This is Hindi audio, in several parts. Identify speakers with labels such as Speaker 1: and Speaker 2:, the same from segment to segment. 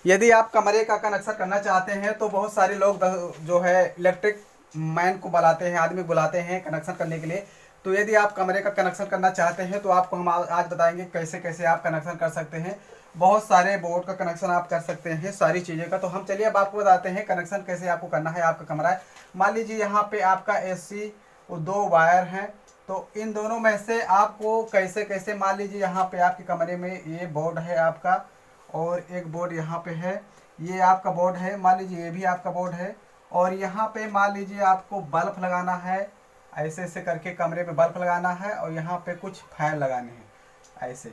Speaker 1: यदि आप कमरे का कनेक्शन करना चाहते हैं तो बहुत सारे लोग जो है इलेक्ट्रिक मैन को बुलाते हैं, आदमी बुलाते हैं कनेक्शन करने के लिए। तो यदि आप कमरे का कनेक्शन करना चाहते हैं तो आपको हम आज बताएंगे कैसे कैसे आप कनेक्शन कर सकते हैं। बहुत सारे बोर्ड का कनेक्शन आप कर सकते हैं, सारी चीज़ें का। तो हम चलिए अब आपको बताते हैं कनेक्शन कैसे आपको करना है। आपका कमरा है, मान लीजिए यहाँ पे आपका AC वो 2 वायर हैं, तो इन दोनों में से आपको कैसे कैसे, मान लीजिए यहाँ पे आपके कमरे में ये बोर्ड है आपका और एक बोर्ड यहाँ पे है, ये आपका बोर्ड है, मान लीजिए ये भी आपका बोर्ड है। और यहाँ पे मान लीजिए आपको बल्ब लगाना है, ऐसे ऐसे करके कमरे में बल्ब लगाना है और यहाँ पे कुछ फैन लगाने हैं, ऐसे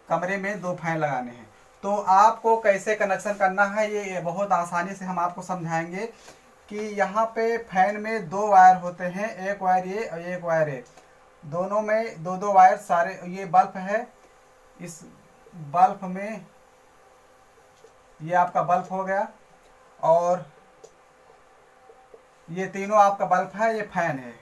Speaker 1: कमरे में 2 फैन लगाने हैं। तो आपको कैसे कनेक्शन करना है ये बहुत आसानी से हम आपको समझाएंगे कि यहाँ पे फैन में 2 वायर होते हैं, एक वायर ये और एक वायर ये, दोनों में 2 वायर सारे। ये बल्ब है, इस बल्ब में ये आपका बल्ब हो गया और ये तीनों आपका बल्ब है, ये फैन है,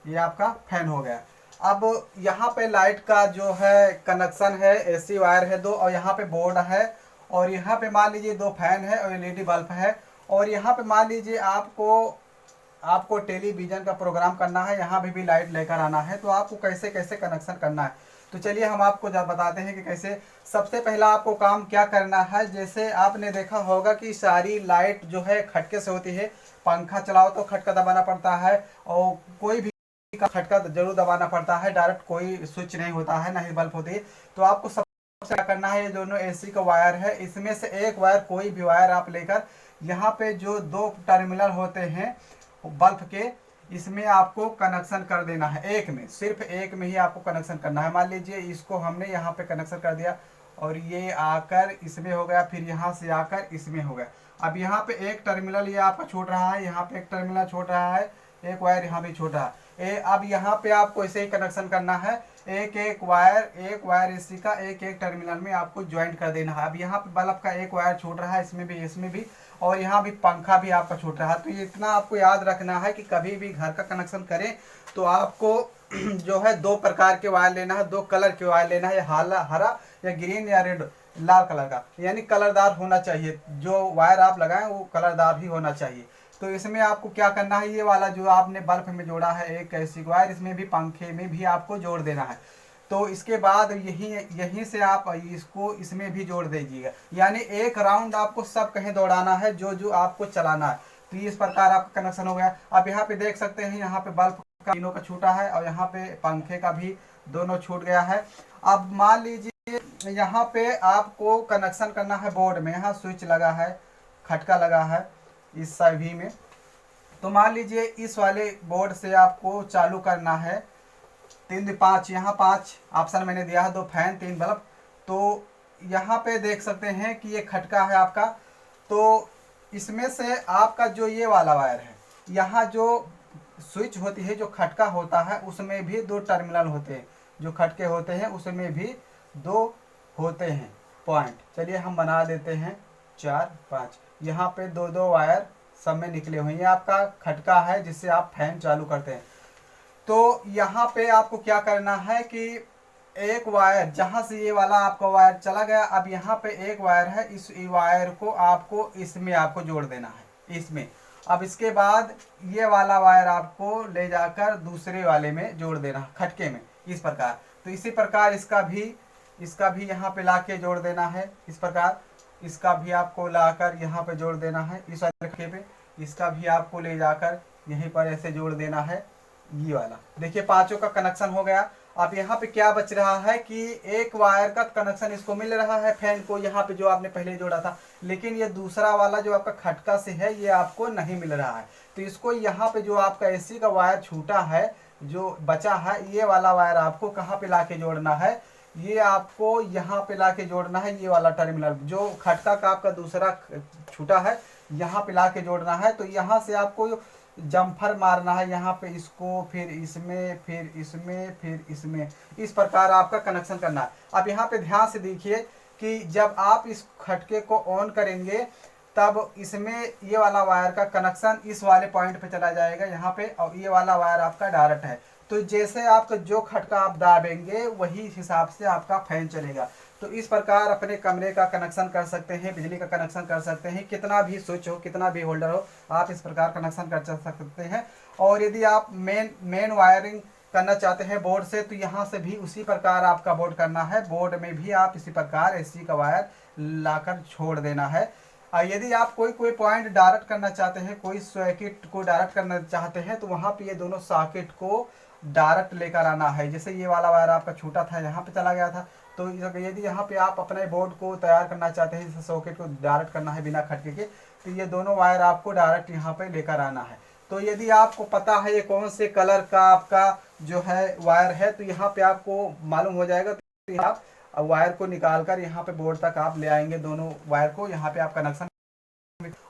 Speaker 1: ये आपका फैन हो गया। अब यहाँ पे लाइट का जो है कनेक्शन है, AC वायर है 2 और यहाँ पे बोर्ड है और यहाँ पे मान लीजिए 2 फैन है और LED बल्ब है। और यहाँ पे मान लीजिए आपको टेलीविज़न का प्रोग्राम करना है, यहाँ भी लाइट लेकर आना है। तो आपको कैसे कैसे कनेक्शन करना है, तो चलिए हम आपको बताते हैं कि कैसे। सबसे पहला आपको काम क्या करना है, जैसे आपने देखा होगा कि सारी लाइट जो है खटके से होती है। पंखा चलाओ तो खटका दबाना पड़ता है और कोई भी का खटका जरूर दबाना पड़ता है, डायरेक्ट कोई स्विच नहीं होता है, ना ही बल्ब होती है। तो आपको सबसे क्या करना है, ये दोनों AC का वायर है, इसमें से एक वायर, कोई भी वायर आप लेकर यहाँ पे जो 2 टर्मिनल होते हैं बल्ब के, इसमें आपको कनेक्शन कर देना है। एक में, सिर्फ एक में ही आपको कनेक्शन करना है। मान लीजिए इसको हमने यहाँ पे कनेक्शन कर दिया और ये आकर इसमें हो गया, फिर यहाँ से आकर इसमें हो गया। अब यहाँ पे एक टर्मिनल ये आपका छूट रहा है, यहाँ पे एक टर्मिनल छोड़ रहा है, एक वायर यहाँ भी छोटा है। अब यहाँ पे आपको ऐसे ही कनेक्शन करना है, एक वायर AC का एक टर्मिनल में आपको ज्वाइंट कर देना है। अब यहाँ पे बल्ब का एक वायर छूट रहा है, इसमें भी और यहाँ भी पंखा भी आपका छूट रहा है। तो ये इतना आपको याद रखना है कि कभी भी घर का कनेक्शन करें तो आपको जो है 2 प्रकार के वायर लेना है, 2 कलर के वायर लेना है, हरा या ग्रीन या रेड, लाल कलर का, यानी कलरदार होना चाहिए। जो वायर आप लगाएं वो कलरदार ही होना चाहिए। तो इसमें आपको क्या करना है, ये वाला जो आपने बल्ब में जोड़ा है एक ऐसी वायर, इसमें भी पंखे में भी आपको जोड़ देना है। तो इसके बाद यहीं से आप इसको इसमें भी जोड़ दीजिएगा, यानी एक राउंड आपको सब कहीं दौड़ाना है जो जो आपको चलाना है। तो इस प्रकार आपका कनेक्शन हो गया। अब यहाँ पे देख सकते हैं, यहाँ पे बल्ब का तीनों का छूटा है और यहाँ पे पंखे का भी दोनों छूट गया है। अब मान लीजिए यहाँ पे आपको कनेक्शन करना है बोर्ड में, यहाँ स्विच लगा है, खटका लगा है इस सभी में। तो मान लीजिए इस वाले बोर्ड से आपको चालू करना है 5, यहाँ 5 ऑप्शन मैंने दिया है, 2 फैन 3 बल्ब। तो यहाँ पे देख सकते हैं कि ये खटका है आपका। तो इसमें से आपका जो ये वाला वायर है, यहाँ जो स्विच होती है, जो खटका होता है उसमें भी 2 टर्मिनल होते हैं, जो खटके होते हैं उसमें भी 2 होते हैं पॉइंट। चलिए हम बना देते हैं 4 5, यहाँ पे 2 वायर सब में निकले हुए हैं। ये आपका खटका है जिससे आप फैन चालू करते हैं। तो यहाँ पे आपको क्या करना है कि एक वायर, जहाँ से ये वाला आपका वायर चला गया, अब यहाँ पे एक वायर है, इस वायर को आपको इसमें आपको जोड़ देना है, इसमें। अब इसके बाद ये वाला वायर आपको ले जाकर दूसरे वाले में जोड़ देना है, खटके में, इस प्रकार। तो इसी प्रकार इसका भी यहाँ पे ला के जोड़ देना है, इस प्रकार। इसका भी आपको लाकर यहाँ पे जोड़ देना है, इस वाले खटके पे। इसका भी आपको ले जाकर यहीं पर ऐसे जोड़ देना है, ये वाला। देखिए 5 का कनेक्शन हो गया। अब यहाँ पे क्या बच रहा है कि एक वायर का कनेक्शन इसको मिल रहा है फैन को, यहाँ पे जो आपने पहले जोड़ा था, लेकिन ये दूसरा वाला जो आपका खटका से है ये आपको नहीं मिल रहा है। तो इसको यहाँ पे जो आपका AC का वायर छूटा है, जो बचा है, ये वाला वायर आपको कहाँ पे ला के जोड़ना है, ये आपको यहाँ पे ला के जोड़ना है, ये वाला टर्मिनल जो खटका का आपका दूसरा छूटा है, यहाँ पे ला के जोड़ना है। तो यहाँ से आपको जम्फर मारना है, यहाँ पे इसको, फिर इसमें, फिर इसमें, फिर इसमें, इस प्रकार आपका कनेक्शन करना है। अब यहाँ पे ध्यान से देखिए कि जब आप इस खटके को ऑन करेंगे तब इसमें ये वाला वायर का कनेक्शन इस वाले पॉइंट पे चला जाएगा यहाँ पे, और ये वाला वायर आपका डायरेक्ट है। तो जैसे आपका जो खटका आप दाबेंगे वही हिसाब से आपका फैन चलेगा। तो इस प्रकार अपने कमरे का कनेक्शन कर सकते हैं, बिजली का कनेक्शन कर सकते हैं, कितना भी स्विच हो, कितना भी होल्डर हो, आप इस प्रकार कनेक्शन कर सकते हैं। और यदि आप मेन वायरिंग करना चाहते हैं बोर्ड से, तो यहाँ से भी उसी प्रकार आपका बोर्ड करना है। बोर्ड में भी आप इसी प्रकार एसी का वायर लाकर छोड़ देना है। यदि आप कोई पॉइंट डायरेक्ट करना चाहते हैं, कोई सर्किट को डायरेक्ट करना चाहते हैं, तो वहाँ पे ये दोनों सॉकेट को डायरेक्ट लेकर आना है। जैसे ये वाला वायर आपका छूटा था, यहाँ पे चला गया था, तो यदि यहाँ पे आप अपने बोर्ड को तैयार करना चाहते हैं, जैसे सॉकेट को डायरेक्ट करना है बिना खटके के, तो ये दोनों वायर आपको डायरेक्ट यहाँ पे लेकर आना है। तो यदि आपको पता है ये कौन से कलर का आपका जो है वायर है, तो यहाँ पे आपको मालूम हो जाएगा। तो आप वायर को निकाल कर यहाँ पे बोर्ड तक आप ले आएंगे, दोनों वायर को यहाँ पे आप कनेक्शन,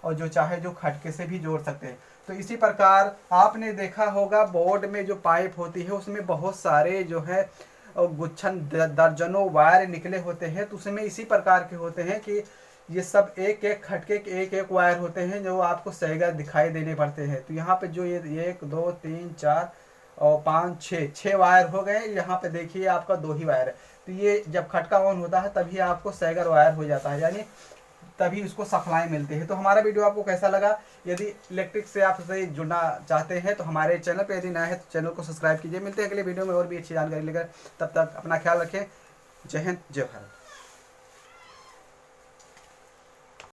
Speaker 1: और जो चाहे जो खटके से भी जोड़ सकते हैं। तो इसी प्रकार आपने देखा होगा बोर्ड में जो पाइप होती है उसमें बहुत सारे जो है गुच्छन दर्जनों वायर निकले होते हैं। तो उसमें इसी प्रकार के होते हैं कि ये सब एक एक खटके के एक एक वायर होते हैं जो आपको सही दिखाई देने पड़ते हैं। तो यहाँ पे जो ये 1 2 3 4 और 5 6 वायर हो गए। यहाँ पे देखिए आपका 2 ही वायर है। तो ये जब खटका ऑन होता है तभी आपको सैगर वायर हो जाता है, यानी तभी उसको सप्लाई मिलती है। तो हमारा वीडियो आपको कैसा लगा? यदि इलेक्ट्रिक से आप से जुड़ना चाहते हैं तो हमारे चैनल पे यदि नया है तो चैनल को सब्सक्राइब कीजिए। मिलते हैं अगले वीडियो में और भी अच्छी जानकारी लेकर, तब तक अपना ख्याल रखें। जय हिंद, जय भारत।